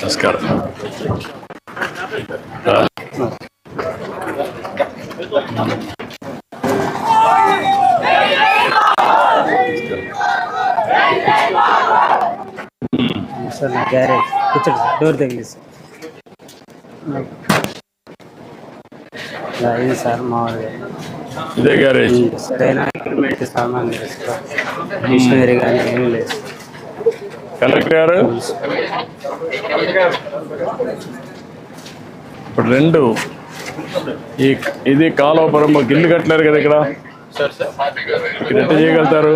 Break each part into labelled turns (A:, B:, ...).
A: నమస్కారం.
B: సార్ నా గ్యారేజ్ కూర్చోండి సార్, డోర్ తగిలి సార్. ఇది సార్ మామూలుగా
A: ఇదే గ్యారేజ్.
B: సరైన ఎక్విప్మెంట్ సామాన్ లేదు సార్, మిషనరీ కానీ ఏమీ లేదు.
A: కలెక్టర్ గారు ఇప్పుడు రెండు ఇది కాలువపురం గిల్లు కట్టలేరు కదా ఇక్కడ, ఇక్కడ ఎట్లా చేయగలుగుతారు?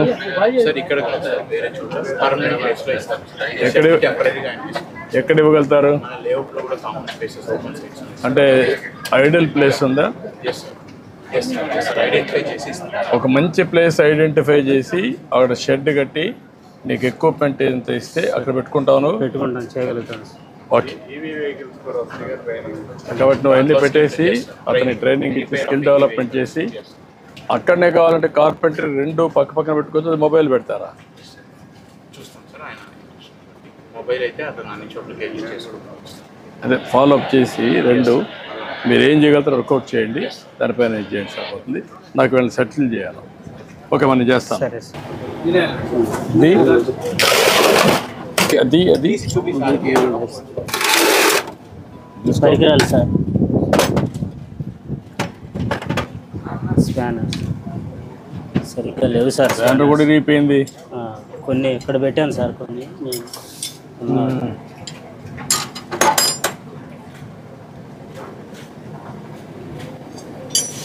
A: ఎక్కడ ఇవ్వగలుగుతారు? అంటే ఐడియల్ ప్లేస్ ఉందా? ఒక మంచి ప్లేస్ ఐడెంటిఫై చేసి అక్కడ షెడ్ కట్టి నీకు ఎక్విప్మెంట్ ఎంత ఇస్తే అక్కడ పెట్టుకుంటాను.
B: చేయగలుగుతాను.
A: ఓకే, కాబట్టి నువ్వు అన్నీ పెట్టేసి అతని ట్రైనింగ్ ఇచ్చి స్కిల్ డెవలప్మెంట్ చేసి అక్కడనే కావాలంటే కార్పెంటరీ రెండు పక్క పక్కన పెట్టుకోవచ్చు. మొబైల్ పెడతారా? అదే ఫాలో అప్ చేసి రెండు మీరు ఏం చేయగలుగుతారో వర్కౌట్ చేయండి, దానిపైన ఏం చేయండి సరిపోతుంది. నాకు వీళ్ళని సెటిల్ చేయాలి. ఓకే, మనం చేస్తాం. అది అది
B: పరికరాలు సార్, స్పానర్ సరిగ్గా లేవు సార్.
A: స్పానర్ కూడా రీపోయింది.
B: కొన్ని ఇక్కడ పెట్టాను సార్, కొన్ని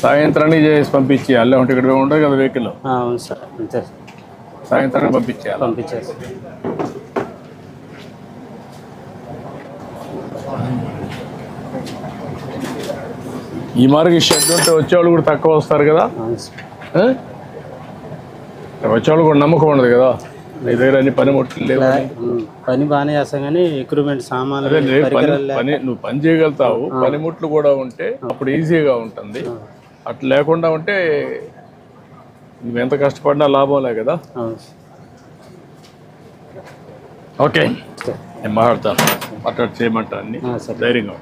A: సాయంత్రానికి చేసి పంపించేయాలి, లేకుంటే ఇక్కడ ఉంటుంది కదా వెహికల్.
B: అవును సార్, అంతే సార్.
A: సాయంత్రానికి పంపించేయాలి.
B: పంపించేసి
A: ఈ మార్గ షెడ్ ఉంటే వచ్చేవాళ్ళు కూడా తక్కువ వస్తారు కదా, వచ్చేవాళ్ళు కూడా నమ్మకం ఉండదు కదా. నీ దగ్గర అన్ని పనిముట్లు లేవు.
B: పని బాగానే చేస్తాం కానీ ఎక్విప్మెంట్ సామాన్లు
A: పని నువ్వు పని చేయగలుగుతావు, పనిముట్లు కూడా ఉంటే అప్పుడు ఈజీగా ఉంటుంది. అట్లా లేకుండా ఉంటే నువ్వు ఎంత కష్టపడినా లాభంలే కదా. ఓకే, నేను మాట్లాడతాను, మాట్లాడి చేయమంటా అన్ని ధైర్యంగా.